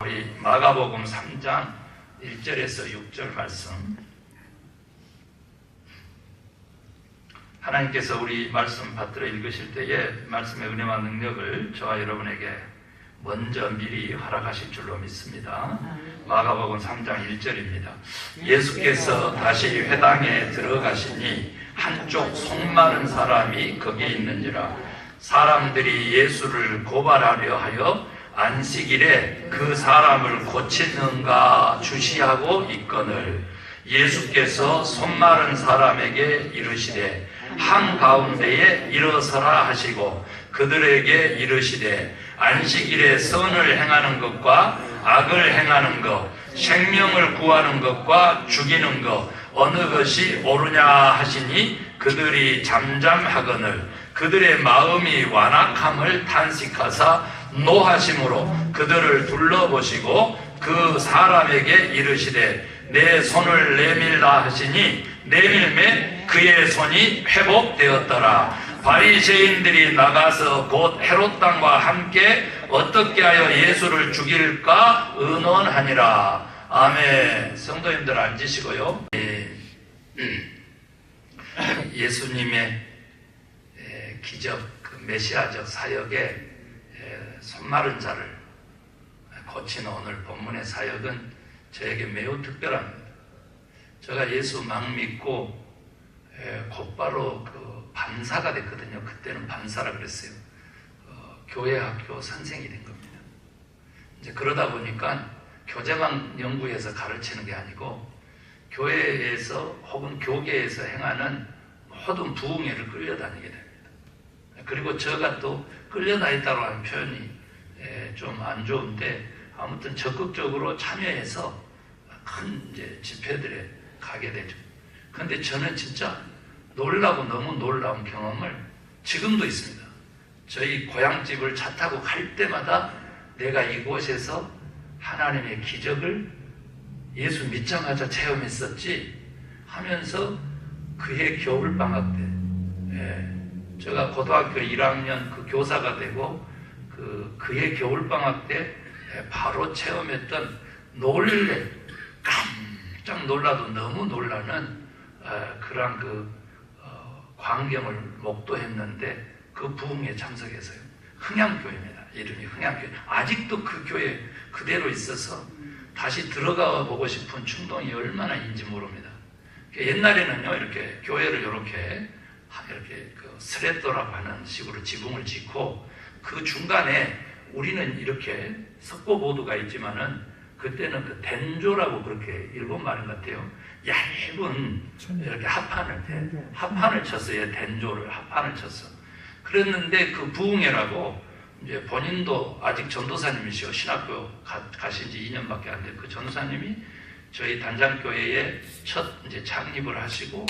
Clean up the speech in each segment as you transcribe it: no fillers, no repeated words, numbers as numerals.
우리 마가복음 3장 1절에서 6절 말씀, 하나님께서 우리 말씀 받들어 읽으실 때에 말씀의 은혜와 능력을 저와 여러분에게 먼저 미리 허락하실 줄로 믿습니다. 마가복음 3장 1절입니다. 예수께서 다시 회당에 들어가시니 한쪽 속마른 사람이 거기에 있는지라. 사람들이 예수를 고발하려 하여 안식일에 그 사람을 고치는가 주시하고 있거늘, 예수께서 손마른 사람에게 이르시되 한가운데에 일어서라 하시고 그들에게 이르시되 안식일에 선을 행하는 것과 악을 행하는 것, 생명을 구하는 것과 죽이는 것 어느 것이 옳으냐 하시니 그들이 잠잠하거늘 그들의 마음이 완악함을 탄식하사 노하심으로 그들을 둘러보시고 그 사람에게 이르시되 내 손을 내밀라 하시니 내밀매 그의 손이 회복되었더라. 바리새인들이 나가서 곧 헤롯 당과 함께 어떻게 하여 예수를 죽일까 의논하니라. 아멘. 성도님들 앉으시고요. 예수님의 기적, 메시아적 사역에 손마른 자를 고치는 오늘 본문의 사역은 저에게 매우 특별합니다. 제가 예수 막 믿고 곧바로 그 반사가 됐거든요. 그때는 반사라 그랬어요. 교회 학교 선생이 된 겁니다. 이제 그러다 보니까 교제만 연구해서 가르치는 게 아니고 교회에서 혹은 교계에서 행하는 모든 부흥회를 끌려다니게 됩니다. 그리고 제가 또 끌려다녔다고 하는 표현이 좀 안 좋은데 아무튼 적극적으로 참여해서 큰 이제 집회들에 가게 되죠. 그런데 저는 진짜 놀라고 너무 놀라운 경험을 지금도 있습니다. 저희 고향집을 차 타고 갈 때마다 내가 이곳에서 하나님의 기적을 예수 믿자마자 체험했었지 하면서 그해 겨울방학 때 제가 고등학교 1학년 그 교사가 되고 그해 겨울방학 때 바로 체험했던 깜짝 놀라도 너무 놀라는 그런 광경을 목도했는데 그 부흥에 참석해서요. 흥양교회입니다. 이름이 흥양교회. 아직도 그 교회 그대로 있어서 다시 들어가 보고 싶은 충동이 얼마나 있는지 모릅니다. 옛날에는요, 이렇게 교회를 이렇게 그 스레터라고 하는 식으로 지붕을 짓고 그 중간에 우리는 이렇게 석고보드가 있지만은 그때는 그 덴조라고 그렇게 일본 말인 것 같아요. 얇은 이렇게 합판을 쳤어요. 덴조를 합판을 쳤어. 그랬는데 그 부흥회라고 이제 본인도 아직 전도사님이시고 신학교 가신 지 2년밖에 안 된 그 전도사님이 저희 단장교회에 첫 이제 창립을 하시고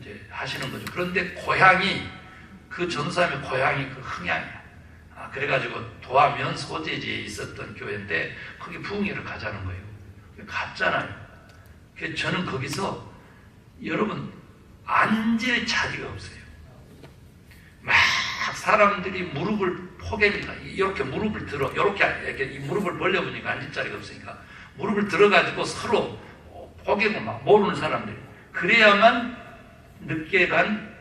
이제 하시는 거죠. 그런데 고향이 그 전도사님의 고향이 그 흥양이야. 그래가지고 도하면 소재지에 있었던 교회인데 거기 부흥회를 가자는 거예요. 갔잖아요. 그래서 저는 거기서 여러분 앉을 자리가 없어요. 막 사람들이 무릎을 포갭니다. 이렇게 무릎을 들어 이렇게 이 무릎을 벌려보니까 앉을 자리가 없으니까 무릎을 들어가지고 서로 포개고 막 모르는 사람들이. 그래야만 늦게 간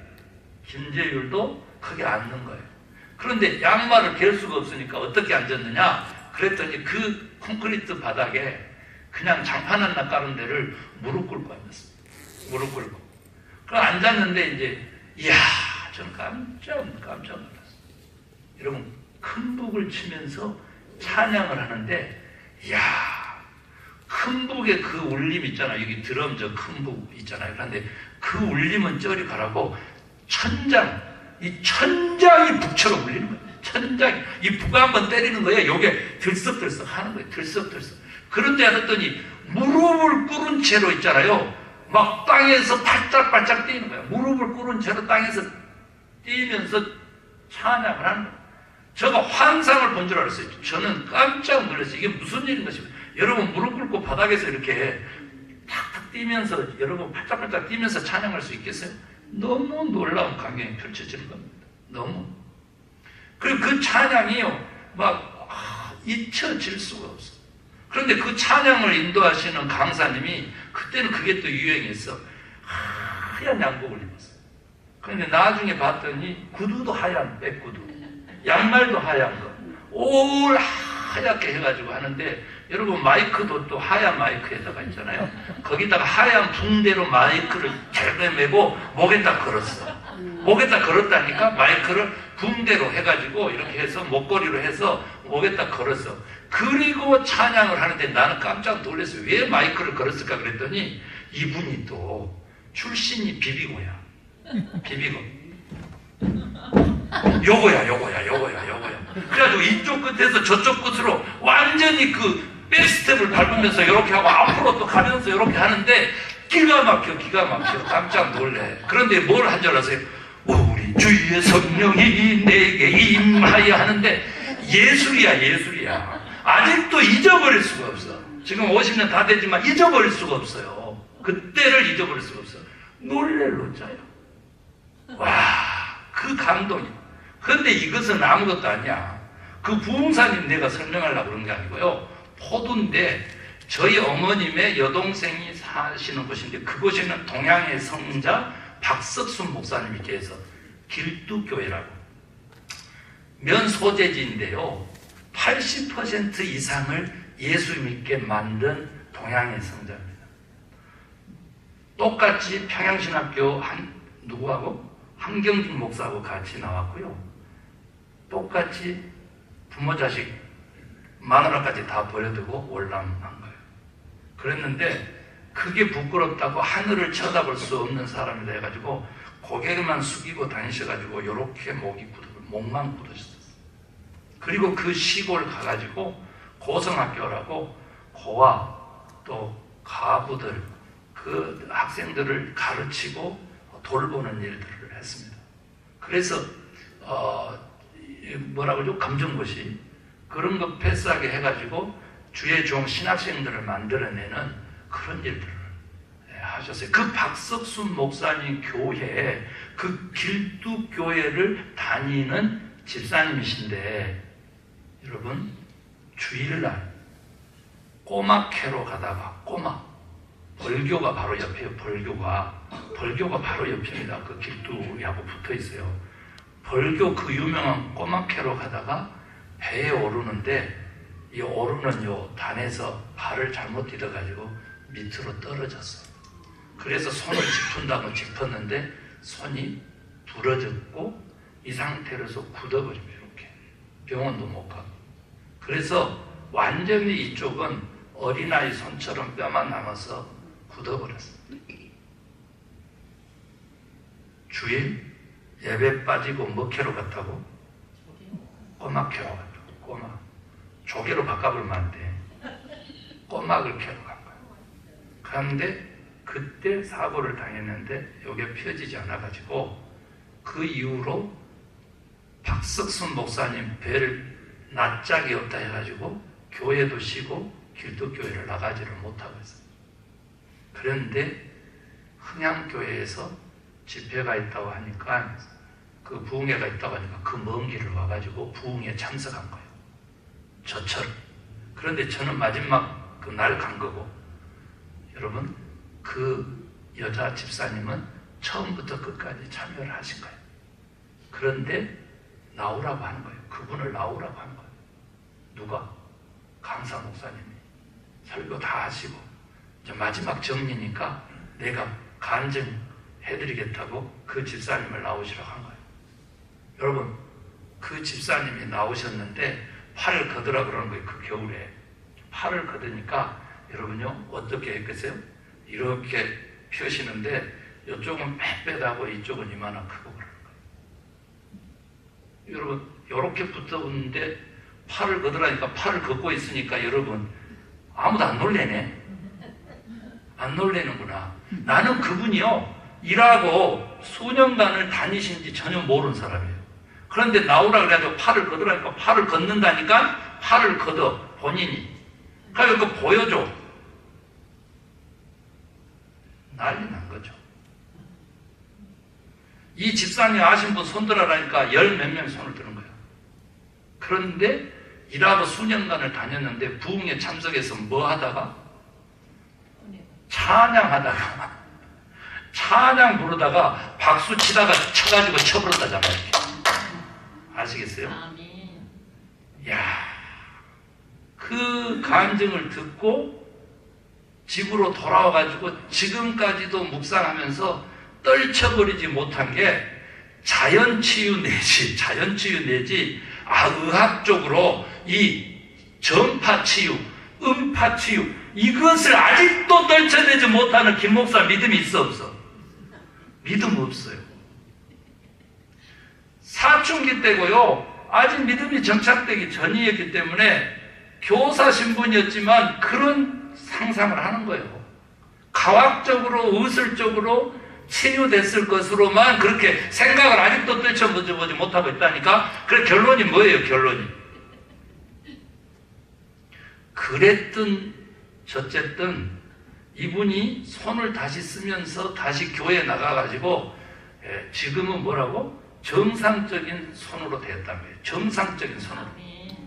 김재율도 거기 앉는 거예요. 그런데 양말을 갤 수가 없으니까 어떻게 앉았느냐? 그랬더니 그 콘크리트 바닥에 그냥 장판 하나 깔은 데를 무릎 꿇고 앉았습니다. 무릎 꿇고. 그럼 앉았는데 이제 이야, 전 깜짝 놀랐어요. 여러분 큰 북을 치면서 찬양을 하는데 이야, 큰 북의 그 울림 있잖아요. 여기 드럼 저 큰 북 있잖아요. 그런데 그 울림은 저리 가라고 이 천장이 북처럼 울리는 거예요. 천장이. 이 북을 한번 때리는 거예요. 요게 들썩들썩 하는 거예요. 들썩들썩. 그런데 하더니 무릎을 꿇은 채로 있잖아요. 막 땅에서 발짝발짝 뛰는 거예요. 무릎을 꿇은 채로 땅에서 뛰면서 찬양을 하는 거예요. 제가 환상을 본 줄 알았어요. 저는 깜짝 놀랐어요. 이게 무슨 일인 것입니까? 여러분 무릎 꿇고 바닥에서 이렇게 탁탁 뛰면서 여러분 발짝발짝 뛰면서 찬양할 수 있겠어요? 너무 놀라운 광경이 펼쳐지는 겁니다. 너무. 그리고 그 찬양이요, 막 잊혀질 수가 없어요. 그런데 그 찬양을 인도하시는 강사님이 그때는 그게 또 유행했어. 하얀 양복을 입었어. 그런데 나중에 봤더니 구두도 하얀 백구두, 양말도 하얀 거, 올 하얗게 해가지고 하는데, 여러분 마이크도 또 하얀 마이크에다가 있잖아요. 거기다가 하얀 붕대로 마이크를 잘게 메고 목에다 걸었어. 목에다 걸었다니까. 마이크를 붕대로 해가지고 이렇게 해서 목걸이로 해서 목에다 걸었어. 그리고 찬양을 하는데 나는 깜짝 놀랐어요. 왜 마이크를 걸었을까 그랬더니 이분이 또 출신이 비비고야. 비비고. 요거야. 그래가지고 이쪽 끝에서 저쪽 끝으로 완전히 그 백스텝을 밟으면서 이렇게 하고 앞으로 또 가면서 이렇게 하는데 기가 막혀. 깜짝 놀래. 그런데 뭘 한 줄 아세요? 우리 주의 성령이 내게 임하여 하는데 예술이야. 아직도 잊어버릴 수가 없어. 지금 50년 다 되지만 잊어버릴 수가 없어요. 그때를 잊어버릴 수가 없어. 놀랄 노자요. 와, 그 감동이. 그런데 이것은 아무것도 아니야. 그 부흥사님 내가 설명하려고 그런 게 아니고요. 포도인데 저희 어머님의 여동생이 사시는 곳인데 그곳에는 동양의 성자 박석순 목사님이 계셔서 길두교회라고 면 소재지인데요. 80% 이상을 예수 믿게 만든 동양의 성자입니다. 똑같이 평양신학교 누구하고? 한경준 목사하고 같이 나왔고요. 똑같이 부모 자식 마누라까지 다 버려두고 월남한 거예요. 그랬는데 그게 부끄럽다고 하늘을 쳐다볼 수 없는 사람이라 해가지고 고개만 숙이고 다니셔가지고 요렇게 목만 굳으셨어요. 그리고 그 시골 가가지고 고성학교라고 고아 또 가부들 그 학생들을 가르치고 돌보는 일들을 했습니다. 그래서 뭐라고 그러죠? 검정고시 그런 거 패스하게 해가지고 주의 종 신학생들을 만들어내는 그런 일들을 하셨어요. 그 박석순 목사님 교회에 그 길두교회를 다니는 집사님이신데 여러분 주일날 꼬막회로 가다가 벌교가 바로 옆에요. 벌교가 바로 옆입니다. 그 길두하고 붙어 있어요. 벌교 그 유명한 꼬막회로 가다가 배에 오르는데 이 오르는 요 단에서 발을 잘못 디뎌가지고 밑으로 떨어졌어요. 그래서 손을 짚은다고 짚었는데 손이 부러졌고 이 상태로서 굳어버립니다. 이렇게 병원도 못 가고. 그래서 완전히 이쪽은 어린아이 손처럼 뼈만 남아서 굳어버렸어요. 주일 예배 빠지고 먹회로 갔다고? 꼬막회로 갔다고. 꼬막. 조개로 바꿔버리면 안 돼. 꼬막을 캐러 간 거예요. 그런데 그때 사고를 당했는데 이게 펴지지 않아가지고 그 이후로 박석순 목사님 배를 낯짝이 없다 해가지고 교회도 쉬고 길도교회를 나가지를 못하고 있어요. 그런데 흥양교회에서 집회가 있다고 하니까 그 부흥회가 있다고 하니까 그 먼 길을 와가지고 부흥회에 참석한 거예요. 저처럼. 그런데 저는 마지막 그 날 간 거고 여러분 그 여자 집사님은 처음부터 끝까지 참여를 하신 거예요. 그런데 나오라고 하는 거예요. 그분을 나오라고 하는 거예요. 누가? 강사 목사님이 설교 다 하시고 이제 마지막 정리니까 내가 간증해드리겠다고 그 집사님을 나오시라고 한 거예요. 여러분 그 집사님이 나오셨는데 팔을 걷으라 그러는 거예요. 그 겨울에 팔을 걷으니까 여러분요 어떻게 했겠어요? 이렇게 펴시는데 이쪽은 빽빽하고 이쪽은 이만한 크고 그러는 거예요. 여러분 이렇게 붙어있는데 팔을 걷으라니까 팔을 걷고 있으니까 여러분 아무도 안 놀래네. 안 놀래는구나. 나는 그분이요 일하고 수년간을 다니신 지 전혀 모르는 사람이에요. 그런데 나오라 그래가지고 팔을 걷으라니까 팔을 걷는다니까 팔을 걷어 본인이. 그러니까 그거 보여줘. 난리 난 거죠. 이 집사님 아신 분 손들어라니까 열 몇 명 손을 드는 거예요. 그런데 일하고 수년간을 다녔는데 부흥에 참석해서 뭐 하다가? 찬양하다가 찬양 부르다가 박수 치다가 쳐가지고 쳐버렸다잖아요. 아시겠어요? 야, 그 간증을 듣고 집으로 돌아와가지고 지금까지도 묵상하면서 떨쳐버리지 못한 게 자연치유 내지 의학적으로 이 전파치유, 음파치유 이것을 아직도 떨쳐내지 못하는 김 목사 믿음이 있어 없어? 믿음 없어요. 사춘기 때고요. 아직 믿음이 정착되기 전이었기 때문에 교사 신분이었지만 그런 상상을 하는 거예요. 과학적으로 의술적으로 치유됐을 것으로만 그렇게 생각을 아직도 떨쳐보지 못하고 있다니까. 그래 결론이 뭐예요? 결론이 그랬든 저쨌든 이분이 손을 다시 쓰면서 다시 교회에 나가가지고 지금은 뭐라고? 정상적인 손으로 되었다는 거예요. 정상적인 손으로.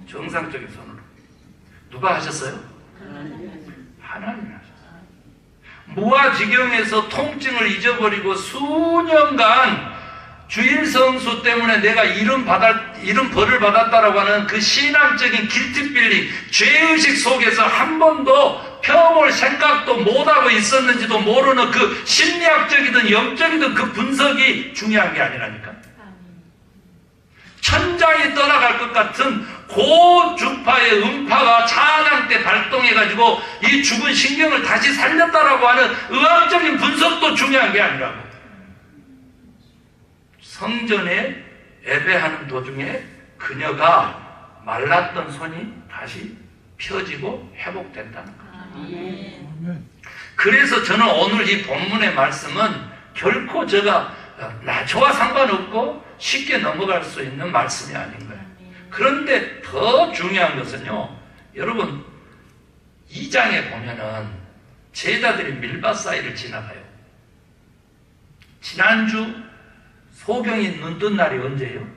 정상적인 손으로. 누가 하셨어요? 하나님이 하셨어요. 무아지경에서 통증을 잊어버리고 수년간 주일성수 때문에 내가 이런 벌을 받았다라고 하는 그 신앙적인 길티빌링, 죄의식 속에서 한 번도 펴볼 생각도 못하고 있었는지도 모르는 그 심리학적이든 영적이든 그 분석이 중요한 게 아니라니까. 천장이 떠나갈 것 같은 고주파의 음파가 찬양 때 발동해가지고 이 죽은 신경을 다시 살렸다라고 하는 의학적인 분석도 중요한 게 아니라고. 성전에 예배하는 도중에 그녀가 말랐던 손이 다시 펴지고 회복된다는 거예요. 그래서 저는 오늘 이 본문의 말씀은 결코 저와 상관없고 쉽게 넘어갈 수 있는 말씀이 아닌 거예요. 그런데 더 중요한 것은요, 여러분 2장에 보면은 제자들이 밀밭 사이를 지나가요. 지난주 소경이 눈 뜬 날이 언제예요?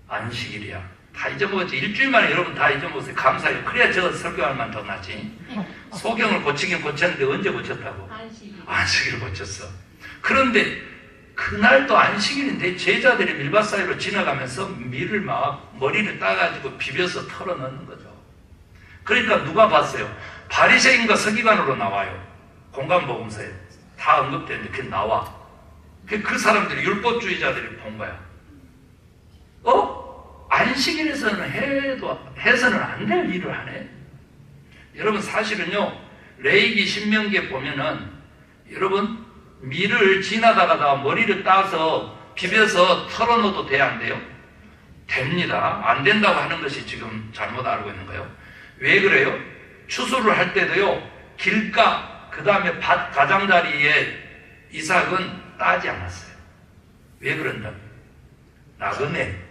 안식일이야. 다 잊어먹었지. 일주일 만에 여러분 다 잊어먹었어요. 감사해요. 그래야 저 설교할 만 더 나지. 소경을 고치긴 고쳤는데 언제 고쳤다고? 안식일 고쳤어. 그런데 그날도 안식일인데 제자들이 밀밭 사이로 지나가면서 밀을 막 머리를 따가지고 비벼서 털어넣는 거죠. 그러니까 누가 봤어요? 바리새인과 서기관으로 나와요. 공간복음서에 다 언급되는데 그게 나와. 그 사람들이 율법주의자들이 본 거야. 안식일에서는 해서는 안 될 일을 하네. 여러분 사실은요, 레위기 신명기에 보면은 여러분 밀을 지나다가 머리를 따서 비벼서 털어넣어도 돼요, 안 돼요? 됩니다. 안 된다고 하는 것이 지금 잘못 알고 있는 거예요. 왜 그래요? 추수를 할 때도요, 길가 그 다음에 밭 가장자리에 이삭은 따지 않았어요. 왜 그런다? 나그네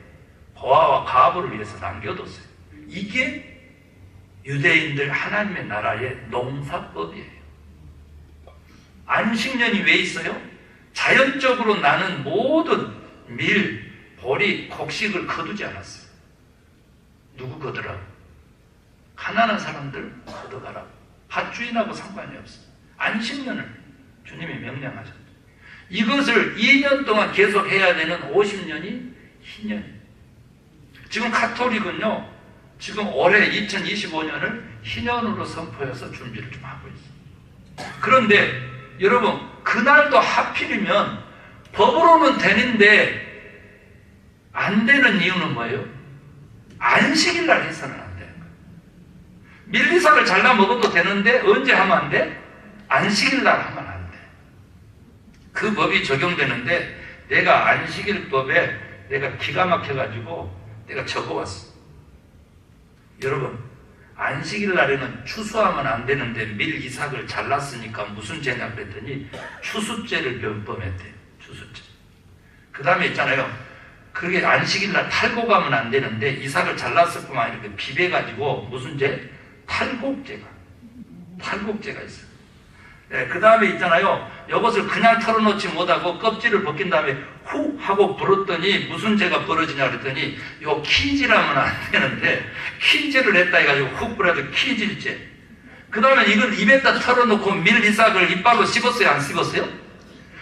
고아와 과부를 위해서 남겨뒀어요. 이게 유대인들 하나님의 나라의 농사법이에요. 안식년이 왜 있어요? 자연적으로 나는 모든 밀, 보리, 곡식을 거두지 않았어요. 누구 거두라고? 가난한 사람들 거둬가라고. 밭주인하고 상관이 없어요. 안식년을 주님이 명령하셨죠. 이것을 2년 동안 계속 해야 되는 50년이 희년이에요. 지금 가톨릭은요, 지금 올해 2025년을 희년으로 선포해서 준비를 좀 하고 있어요. 그런데 여러분, 그날도 하필이면 법으로는 되는데 안 되는 이유는 뭐예요? 안식일 날 해서는 안 되는 거예요. 밀리사를 잘라 먹어도 되는데 언제 하면 안 돼? 안식일 날 하면 안 돼. 그 법이 적용되는데 내가 안식일법에 내가 기가 막혀가지고 내가 적어왔어. 여러분, 안식일 날에는 추수하면 안 되는데 밀 이삭을 잘랐으니까 무슨 죄냐 그랬더니 추수죄를 변범했대요. 추수죄. 그 다음에 있잖아요. 그게 안식일 날 탈곡하면 안 되는데 이삭을 잘랐을 뿐만 아니라 비벼가지고 무슨 죄? 탈곡죄가 있어요. 그 다음에 있잖아요. 이것을 그냥 털어놓지 못하고 껍질을 벗긴 다음에 훅 하고 불었더니 무슨 죄가 벌어지냐 그랬더니 요 키질하면 안 되는데 키질을 했다 해가지고 훅 불어도 키질죄. 그 다음에 이걸 입에다 털어놓고 밀리삭을 이빨로 씹었어요? 안 씹었어요?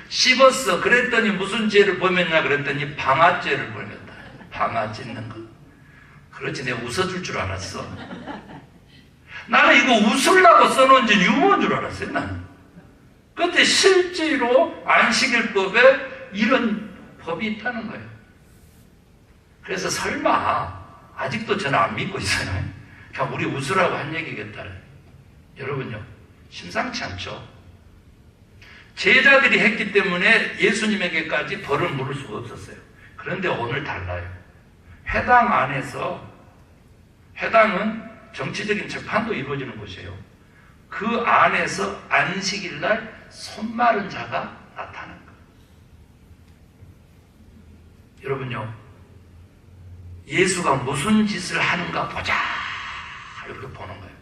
씹었어. 그랬더니 무슨 죄를 범했냐 그랬더니 방아죄를 범했다. 방아 찢는 거. 그렇지, 내가 웃어줄 줄 알았어. 나는 이거 웃으려고 써놓은 지 유머인 줄 알았어요, 나는. 그런데 실제로 안식일법에 이런 법이 있다는 거예요. 그래서 설마 아직도 저는 안 믿고 있어요. 그냥 우리 웃으라고 한 얘기겠다. 여러분요, 심상치 않죠? 제자들이 했기 때문에 예수님에게까지 벌을 물을 수가 없었어요. 그런데 오늘 달라요. 회당 안에서, 회당은 정치적인 재판도 이루어지는 곳이에요. 그 안에서 안식일날 손 마른 자가 나타난 거예요. 여러분요, 예수가 무슨 짓을 하는가 보자 이렇게 보는 거예요.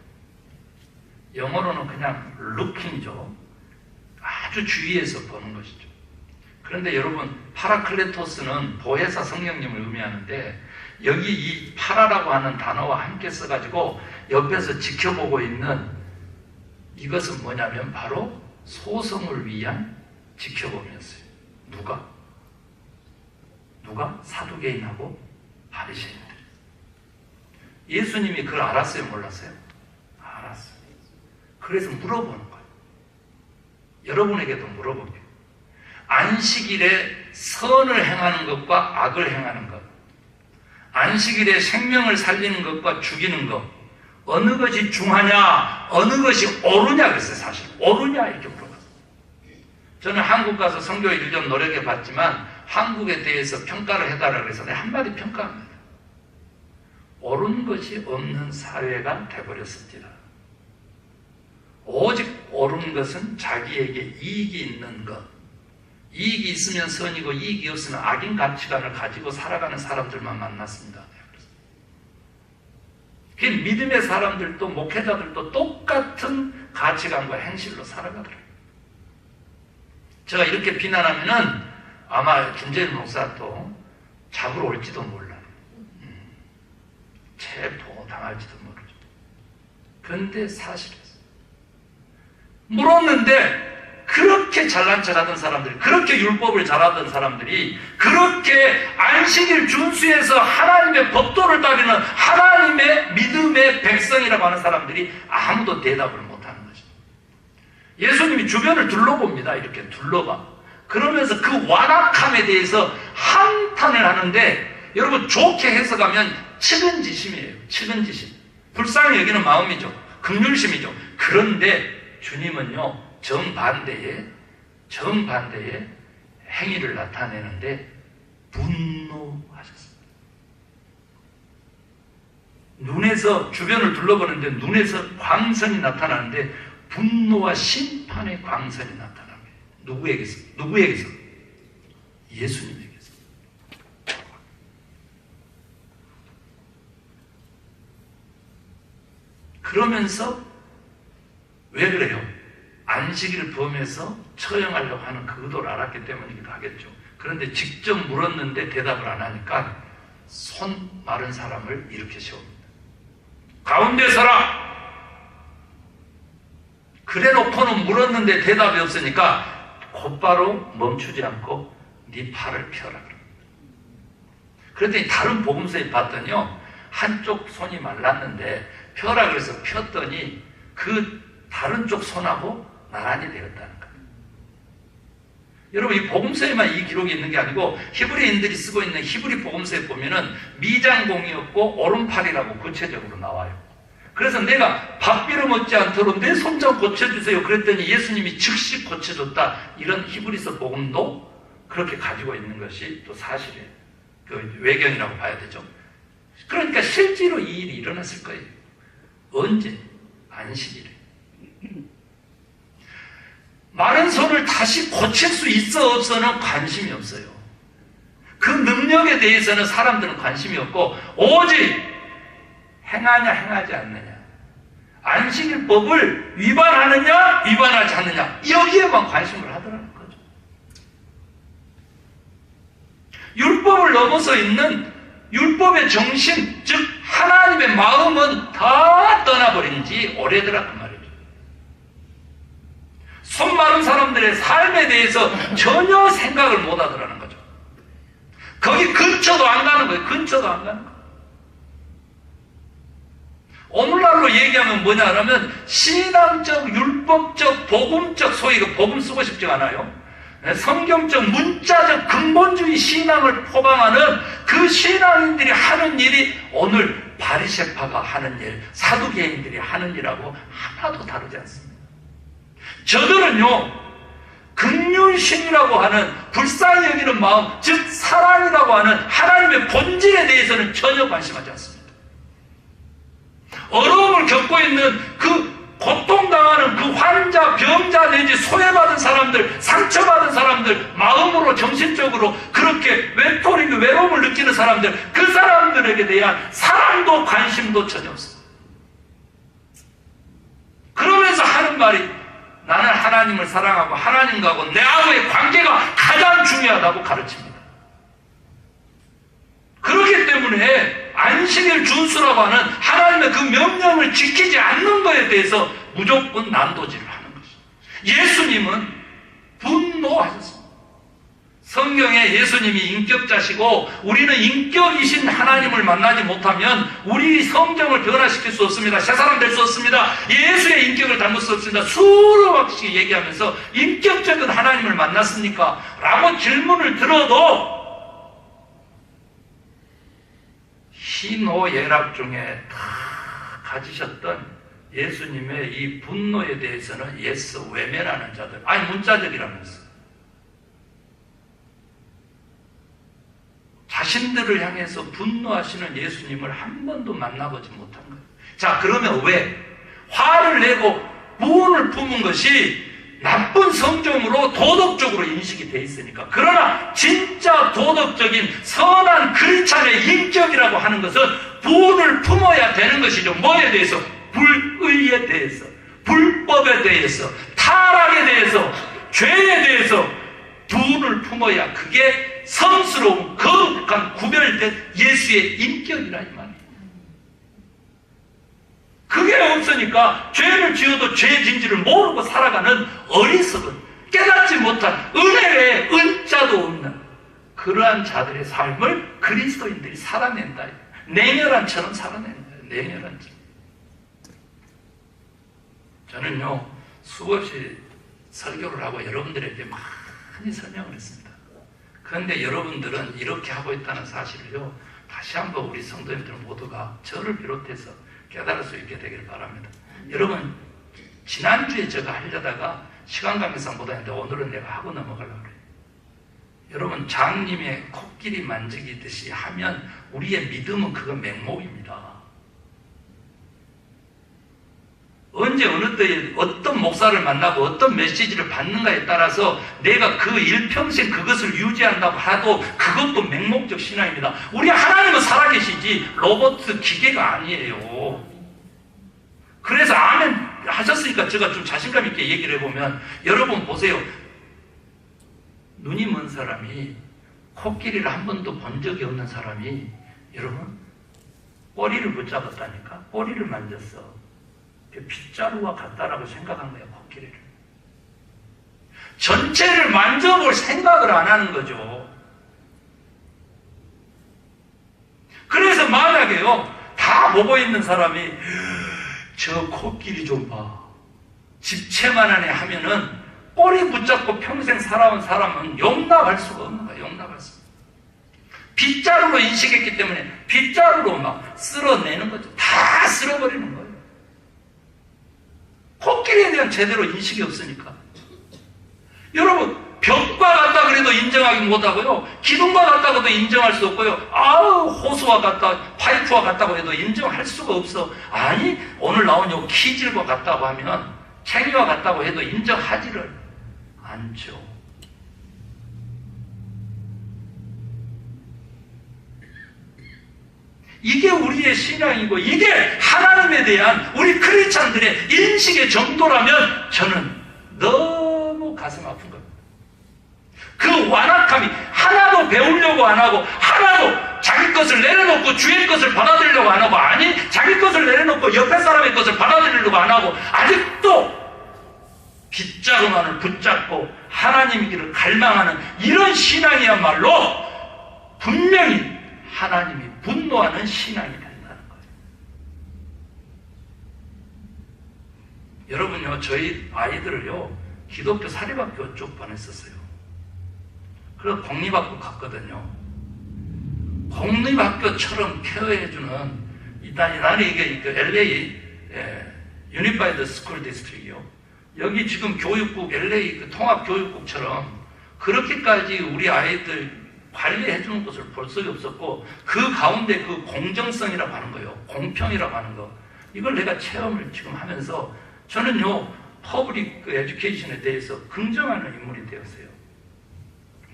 영어로는 그냥 looking이죠. 아주 주위에서 보는 것이죠. 그런데 여러분, 파라클레토스는 보혜사 성령님을 의미하는데 여기 이 파라라고 하는 단어와 함께 써가지고 옆에서 지켜보고 있는 이것은 뭐냐면 바로 소성을 위한 지켜보면서요. 누가? 사두개인하고 바리새인들. 예수님이 그걸 알았어요? 몰랐어요? 알았어요. 그래서 물어보는 거예요. 여러분에게도 물어볼게요. 안식일에 선을 행하는 것과 악을 행하는 것, 안식일에 생명을 살리는 것과 죽이는 것, 어느 것이 중하냐, 어느 것이 옳으냐 그랬어요. 사실 옳으냐 이렇게 물어봤어요. 저는 한국 가서 선교 1년 노력해 봤지만 한국에 대해서 평가를 해달라고 그래서 내가 한마디 평가합니다. 옳은 것이 없는 사회가 돼버렸습니다. 오직 옳은 것은 자기에게 이익이 있는 것, 이익이 있으면 선이고 이익이 없으면 악인 가치관을 가지고 살아가는 사람들만 만났습니다. 그 믿음의 사람들도 목회자들도 똑같은 가치관과 행실로 살아가더라고요. 제가 이렇게 비난하면은 아마 김재일 목사도 잡으러 올지도 몰라요. 체포 당할지도 모르죠. 그런데 사실이었어요. 물었는데 그렇게 잘난 척하던 사람들이, 그렇게 율법을 잘하던 사람들이, 그렇게 안식일 준수해서 하나님의 법도를 따르는 하나님의 믿음의 백성이라고 하는 사람들이 아무도 대답을 못하는 거죠. 예수님이 주변을 둘러봅니다. 이렇게 둘러봐. 그러면서 그 완악함에 대해서 한탄을 하는데, 여러분 좋게 해석하면 측은지심이에요. 측은지심. 불쌍히 여기는 마음이죠. 긍휼심이죠. 그런데 주님은요, 정반대의 행위를 나타내는데 분노하셨습니다. 눈에서, 주변을 둘러보는데 눈에서 광선이 나타나는데 분노와 심판의 광선이 나타납니다. 누구에게서? 예수님에게서. 그러면서 왜 그래요? 안식일을 범해서 처형하려고 하는 그 의도를 알았기 때문이기도 하겠죠. 그런데 직접 물었는데 대답을 안 하니까 손 마른 사람을 이렇게 세웁니다. 가운데 서라! 그래 놓고는 물었는데 대답이 없으니까 곧바로 멈추지 않고 네 팔을 펴라 그럽니다. 그랬더니 다른 복음서에 봤더니요, 한쪽 손이 말랐는데 펴라 그래서 폈더니 그 다른 쪽 손하고 나란히 되었다는 거예요. 여러분, 이 복음서에만 이 기록이 있는 게 아니고 히브리인들이 쓰고 있는 히브리 복음서에 보면은 미장공이었고 오른팔이라고 구체적으로 나와요. 그래서 내가 밥비를 먹지 않도록 내 손 좀 고쳐주세요 그랬더니 예수님이 즉시 고쳐줬다. 이런 히브리서 복음도 그렇게 가지고 있는 것이 또 사실이에요. 그 외경이라고 봐야 되죠. 그러니까 실제로 이 일이 일어났을 거예요. 언제? 안식일에. 마른 손을 다시 고칠 수 있어 없어는 관심이 없어요. 그 능력에 대해서는 사람들은 관심이 없고 오직 행하냐 행하지 않느냐, 안식일법을 위반하느냐 위반하지 않느냐 여기에만 관심을 하더라는 거죠. 율법을 넘어서 있는 율법의 정신, 즉 하나님의 마음은 다 떠나버린 지 오래되었단 말이죠. 손 마른 사람들의 삶에 대해서 전혀 생각을 못 하더라는 거죠. 거기 근처도 안 가는 거예요. 근처도 안 가는 거예요. 오늘날로 얘기하면 뭐냐 하면 신앙적, 율법적, 복음적, 소위 복음 쓰고 싶지 않아요. 성경적, 문자적, 근본주의 신앙을 포방하는 그 신앙인들이 하는 일이 오늘 바리새파가 하는 일, 사두개인들이 하는 일하고 하나도 다르지 않습니다. 저들은요, 긍휼심이라고 하는 불쌍히 여기는 마음, 즉 사랑이라고 하는 하나님의 본질에 대해서는 전혀 관심하지 않습니다. 어려움을 겪고 있는 그 고통당하는 그 환자, 병자 내지 소외받은 사람들, 상처받은 사람들, 마음으로 정신적으로 그렇게 외로움을 느끼는 사람들, 그 사람들에게 대한 사랑도 관심도 전혀 없습니다. 그러면서 하는 말이 나는 하나님을 사랑하고 하나님과고 내하고의 관계가 가장 중요하다고 가르칩니다. 그렇기 때문에 안식일 준수라고 하는 하나님의 그 명령을 지키지 않는 것에 대해서 무조건 난도질을 하는 것입니다. 예수님은 분노하셨습니다. 성경에 예수님이 인격자시고 우리는 인격이신 하나님을 만나지 못하면 우리 성경을 변화시킬 수 없습니다. 새 사람 될 수 없습니다. 예수의 인격을 닮을 수 없습니다. 수로 바씩 얘기하면서 인격적인 하나님을 만났습니까? 라고 질문을 들어도 희노애락 중에 다 가지셨던 예수님의 이 분노에 대해서는 예스 외면하는 자들, 아니 문자적이라면서 자신들을 향해서 분노하시는 예수님을 한 번도 만나보지 못한 거예요. 자, 그러면 왜? 화를 내고 부온을 품은 것이 나쁜 성정으로 도덕적으로 인식이 돼 있으니까. 그러나 진짜 도덕적인 선한 크리스찬의 인격이라고 하는 것은 부온을 품어야 되는 것이죠. 뭐에 대해서? 불의에 대해서, 불법에 대해서, 타락에 대해서, 죄에 대해서 부온을 품어야 그게 성스러운 거룩한 구별된 예수의 인격이라 이 말이에요. 그게 없으니까 죄를 지어도 죄 진지를 모르고 살아가는 어리석은 깨닫지 못한 은혜의 은자도 없는 그러한 자들의 삶을 그리스도인들이 살아낸다. 냉혈한처럼 살아낸다. 냉혈한처럼. 저는요 수없이 설교를 하고 여러분들에게 많이 설명을 했습니다. 그런데 여러분들은 이렇게 하고 있다는 사실을요 다시 한번 우리 성도님들 모두가 저를 비롯해서 깨달을 수 있게 되기를 바랍니다. 여러분 지난주에 제가 하려다가 시간 관계상 못했는데 오늘은 내가 하고 넘어가려고 그래요. 여러분 장님의 코끼리 만지기듯이 하면 우리의 믿음은 그거 맹목입니다. 언제 어느 때에 어떤 목사를 만나고 어떤 메시지를 받는가에 따라서 내가 그 일평생 그것을 유지한다고 하도 그것도 맹목적 신앙입니다. 우리 하나님은 살아계시지 로봇 기계가 아니에요. 그래서 아멘 하셨으니까 제가 좀 자신감 있게 얘기를 해보면 여러분 보세요. 눈이 먼 사람이 코끼리를 한 번도 본 적이 없는 사람이 여러분 꼬리를 붙잡았다니까 꼬리를 만졌어. 빗자루와 같다라고 생각한 거예요. 코끼리를. 전체를 만져볼 생각을 안 하는 거죠. 그래서 만약에요 다 보고 있는 사람이 저 코끼리 좀 봐 집채만 하네 하면은 꼬리 붙잡고 평생 살아온 사람은 용납할 수가 없는 거예요. 용납할 수가. 빗자루로 인식했기 때문에 빗자루로 막 쓸어내는 거죠. 다 쓸어버리는 거예요. 코끼리에 대한 제대로 인식이 없으니까. 여러분 벽과 같다 그래도 인정하기 못하고요 기둥과 같다고도 인정할 수 없고요 아우 호수와 같다 파이프와 같다고 해도 인정할 수가 없어. 아니 오늘 나온 요 키질과 같다고 하면 챙이와 같다고 해도 인정하지를 않죠. 이게 우리의 신앙이고 이게 하나님에 대한 우리 크리스찬들의 인식의 정도라면 저는 너무 가슴 아픈 겁니다. 그 완악함이 하나도 배우려고 안 하고 하나도 자기 것을 내려놓고 주의 것을 받아들이려고 안 하고 아니 자기 것을 내려놓고 옆에 사람의 것을 받아들이려고 안 하고 아직도 빗자루만을 붙잡고 하나님이기를 갈망하는 이런 신앙이야말로 분명히 하나님이 분노하는 신앙이 된다는 거예요. 여러분요, 저희 아이들을요 기독교 사립학교 쭉 보냈었어요. 그래서 공립학교 갔거든요. 공립학교처럼 케어해주는 나는 이게 LA 유니파이드 스쿨 디스트릭이요. 여기 지금 교육국 LA 그 통합교육국처럼 그렇게까지 우리 아이들 관리해주는 것을 볼 적이 없었고 그 가운데 그 공정성이라고 하는 거예요. 공평이라고 하는 거. 이걸 내가 체험을 지금 하면서 저는요 퍼블릭 에듀케이션에 대해서 긍정하는 인물이 되었어요.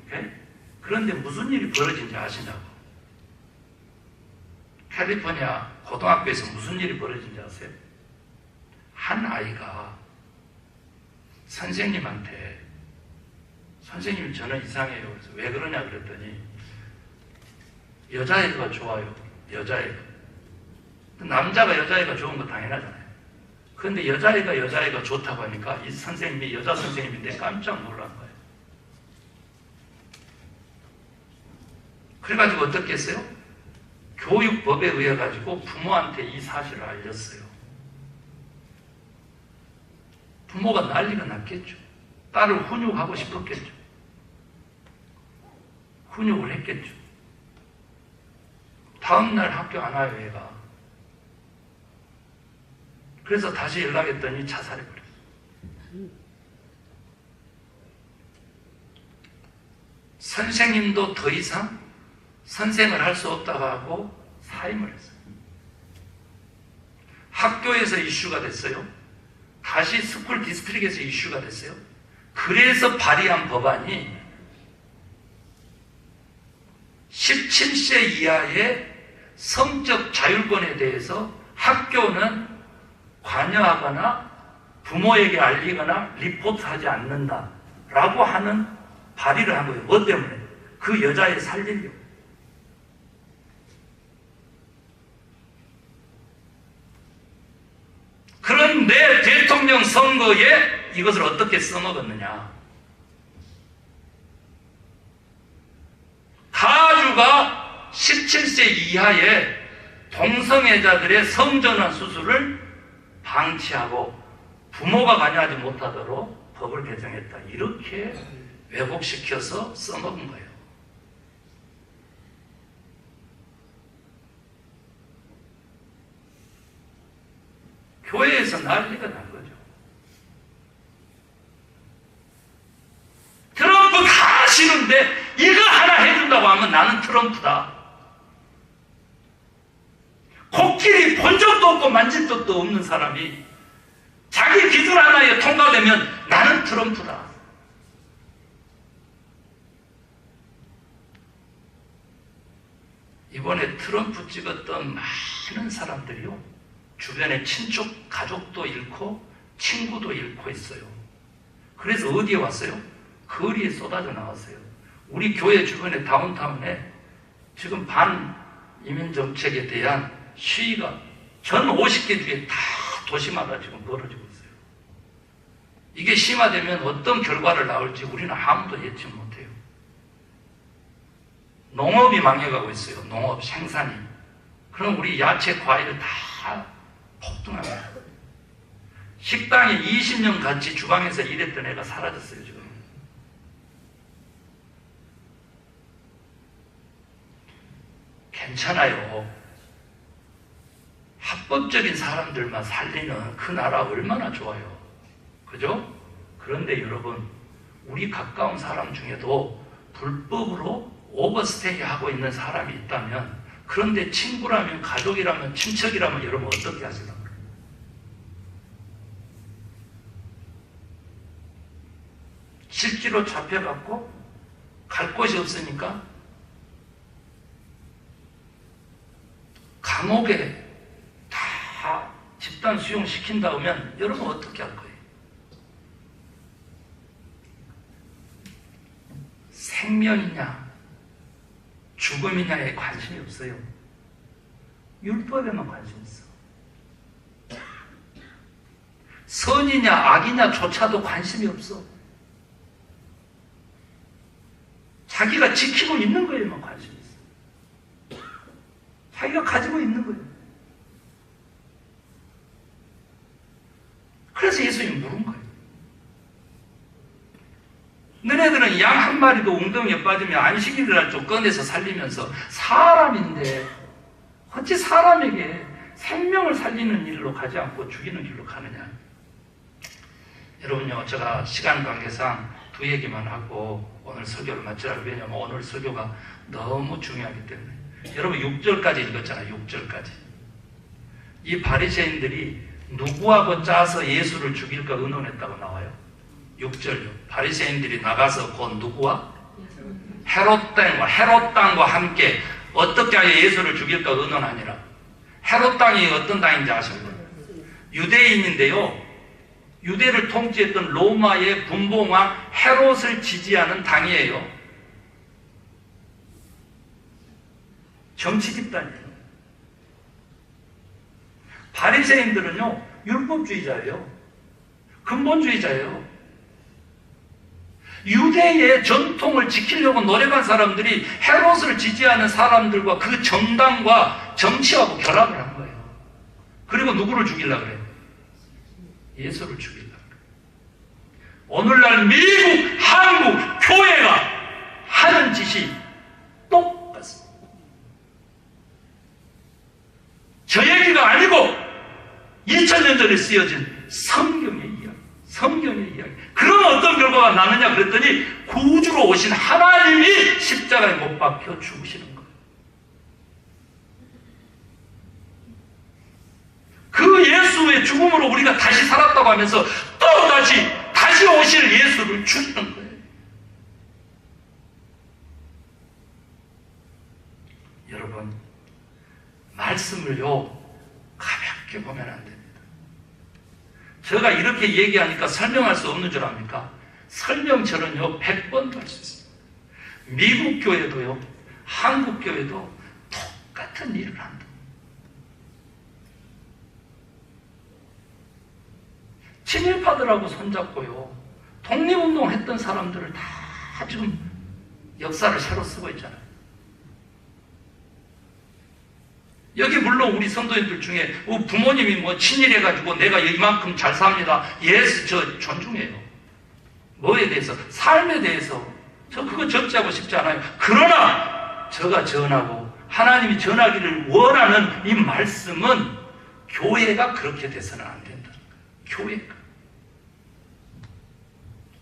오케이? 그런데 무슨 일이 벌어진지 아시냐고. 캘리포니아 고등학교에서 무슨 일이 벌어진지 아세요? 한 아이가 선생님한테 선생님 저는 이상해요. 그래서 왜 그러냐 그랬더니 여자애가 좋아요. 여자애가. 남자가 여자애가 좋은 거 당연하잖아요. 그런데 여자애가 좋다고 하니까 이 선생님이 여자 선생님인데 깜짝 놀란 거예요. 그래가지고 어떻게 했어요? 교육법에 의해 가지고 부모한테 이 사실을 알렸어요. 부모가 난리가 났겠죠. 딸을 훈육하고 싶었겠죠. 훈육을 했겠죠. 다음날 학교 안 와요, 얘가. 그래서 다시 연락했더니 자살해버렸어요. 선생님도 더 이상 선생을 할 수 없다고 하고 사임을 했어요. 학교에서 이슈가 됐어요. 다시 스쿨 디스트릭에서 이슈가 됐어요. 그래서 발의한 법안이 17세 이하의 성적 자율권에 대해서 학교는 관여하거나 부모에게 알리거나 리포트하지 않는다라고 하는 발의를 한 거예요. 뭐 때문에? 그 여자애 살리려고. 그런데 대통령 선거에 이것을 어떻게 써먹었느냐. 가주가 17세 이하의 동성애자들의 성전환 수술을 방치하고 부모가 관여하지 못하도록 법을 개정했다. 이렇게 왜곡시켜서 써먹은 거예요. 교회에서 난리가 난 거죠. 트럼프 다 싫은데 이거 하나 해준다고 하면 나는 트럼프다. 코끼리 본 적도 없고 만진 적도 없는 사람이 자기 기준 하나에 통과되면 나는 트럼프다. 이번에 트럼프 찍었던 많은 사람들이요, 주변에 친척, 가족도 잃고 친구도 잃고 있어요. 그래서 어디에 왔어요? 거리에 쏟아져 나왔어요. 우리 교회 주변의 다운타운에 지금 반이민 정책에 대한 시위가 전 50개 중에 다 도시마다 지금 벌어지고 있어요. 이게 심화되면 어떤 결과를 낳을지 우리는 아무도 예측 못해요. 농업이 망해가고 있어요. 농업 생산이. 그럼 우리 야채, 과일 다 폭등합니다. 식당에 20년 같이 주방에서 일했던 애가 사라졌어요, 지금. 괜찮아요. 합법적인 사람들만 살리는 그 나라 얼마나 좋아요. 그죠? 그런데 여러분, 우리 가까운 사람 중에도 불법으로 오버스테이 하고 있는 사람이 있다면, 그런데 친구라면, 가족이라면, 친척이라면 여러분 어떻게 하시려고? 실제로 잡혀갖고 갈 곳이 없으니까 감옥에 다 집단 수용시킨다 하면 여러분 어떻게 할 거예요? 생명이냐 죽음이냐에 관심이 없어요. 율법에만 관심 있어. 선이냐 악이냐조차도 관심이 없어. 자기가 지키고 있는 거에만 관심이 있어. 자기가 가지고 있는 거예요. 그래서 예수님이 물은 거예요. 너네들은 양 한 마리도 웅덩이에 빠지면 안식일이라 좀 꺼내서 살리면서 사람인데 어찌 사람에게 생명을 살리는 일로 가지 않고 죽이는 길로 가느냐. 여러분요, 제가 시간 관계상 두 얘기만 하고 오늘 설교를 마치라고. 왜냐하면 오늘 설교가 너무 중요하기 때문에. 여러분 6절까지 읽었잖아요. 6절까지. 이 바리새인들이 누구하고 짜서 예수를 죽일까 의논했다고 나와요. 6절요. 바리새인들이 나가서 곧 누구와? 헤롯 땅과 함께 어떻게 하여 예수를 죽일까 의논하니라. 헤롯 땅이 어떤 땅인지 아십니까? 유대인인데요. 유대를 통치했던 로마의 분봉왕 헤롯을 지지하는 당이에요. 정치 집단이에요. 바리새인들은요, 율법주의자예요. 근본주의자예요. 유대의 전통을 지키려고 노력한 사람들이 헤롯을 지지하는 사람들과 그 정당과 정치하고 결합을 한 거예요. 그리고 누구를 죽이려고 그래요? 예수를 죽이려고 그래요. 오늘날 미국, 한국, 교회가 하는 짓이 똑같습니다. 저 얘기가 아니고 2000년 전에 쓰여진 성경의 이야기. 성경의 이야기. 그러면 어떤 결과가 나느냐 그랬더니 구주로 오신 하나님이 십자가에 못 박혀 죽으시는 거예요. 그 예수의 죽음으로 우리가 다시 살았다고 하면서 또 다시 오실 예수를 죽이는 거예요. 여러분, 말씀을요 가볍게 보면 안 됩니다. 제가 이렇게 얘기하니까 설명할 수 없는 줄 압니까? 설명 저는요 100번도 할 수 있습니다. 미국 교회도요, 한국 교회도 똑같은 일을 한다. 친일파들하고 손잡고요, 독립운동 했던 사람들을 다 지금 역사를 새로 쓰고 있잖아요. 여기 물론 우리 성도님들 중에 부모님이 뭐 친일해가지고 내가 이만큼 잘 삽니다. 예수 저 존중해요. 뭐에 대해서? 삶에 대해서. 저 그거 적지하고 싶지 않아요. 그러나 저가 전하고 하나님이 전하기를 원하는 이 말씀은 교회가 그렇게 돼서는 안 된다. 교회가.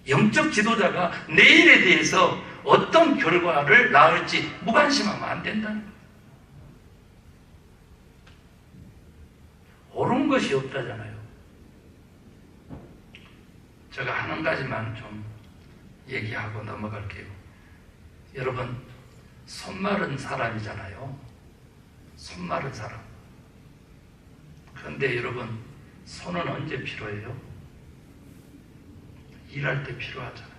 영적 지도자가 내일에 대해서 어떤 결과를 낳을지 무관심하면 안 된다는 거예요. 옳은 것이 없다잖아요. 제가 한 가지만 좀 얘기하고 넘어갈게요. 여러분, 손마른 사람이잖아요. 손마른 사람. 그런데 여러분, 손은 언제 필요해요? 일할 때 필요하잖아요.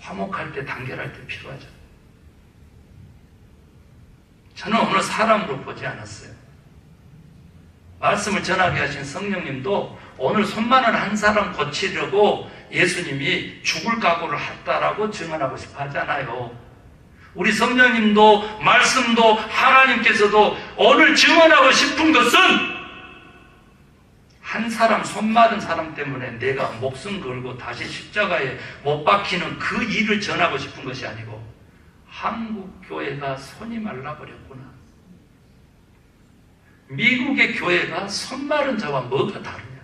화목할 때, 단결할 때 필요하잖아요. 저는 어느 사람으로 보지 않았어요. 말씀을 전하게 하신 성령님도 오늘 손만은 한 사람 고치려고 예수님이 죽을 각오를 했다라고 증언하고 싶어 하잖아요. 우리 성령님도 말씀도 하나님께서도 오늘 증언하고 싶은 것은 한 사람, 손마른 사람 때문에 내가 목숨 걸고 다시 십자가에 못 박히는 그 일을 전하고 싶은 것이 아니고, 한국 교회가 손이 말라버렸구나. 미국의 교회가 손마른 자와 뭐가 다르냐?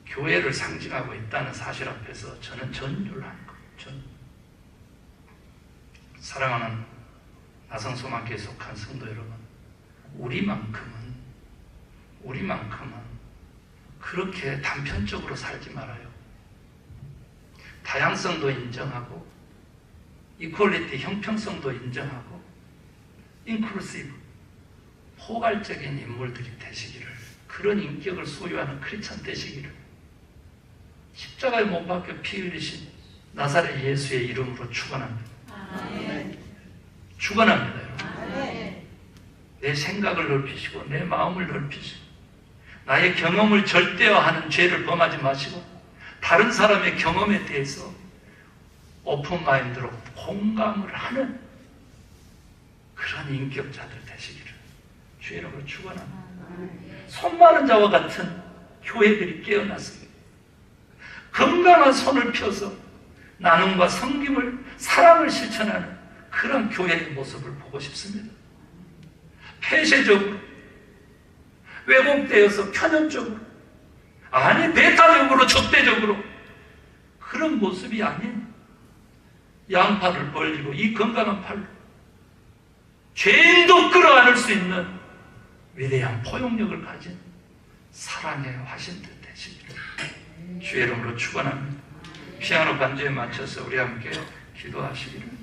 교회를 상징하고 있다는 사실 앞에서 저는 전율하는 거예요. 사랑하는 나성소망교에 속한 성도 여러분, 우리만큼은 그렇게 단편적으로 살지 말아요. 다양성도 인정하고 이퀄리티, 형평성도 인정하고 인클루시브, 포괄적인 인물들이 되시기를, 그런 인격을 소유하는 크리스천 되시기를 십자가에 못 박혀 피 흘리신 나사렛 예수의 이름으로 축원합니다. 축원합니다, 여러분. 내 생각을 넓히시고 내 마음을 넓히시고 나의 경험을 절대화하는 죄를 범하지 마시고 다른 사람의 경험에 대해서 오픈 마인드로 공감을 하는 그런 인격자들 되시기를 주의 이름으로 축원합니다. 손 많은 자와 같은 교회들이 깨어났습니다. 건강한 손을 펴서 나눔과 섬김을, 사랑을 실천하는 그런 교회의 모습을 보고 싶습니다. 폐쇄적으로, 왜곡되어서 편협적으로, 아니 배타적으로, 적대적으로 그런 모습이 아닌 양팔을 벌리고 이 건강한 팔로 죄인도 끌어안을 수 있는 위대한 포용력을 가진 사랑의 화신들 되시기를 주의 이름으로 축원합니다. 피아노 반주에 맞춰서 우리 함께 기도하시기를.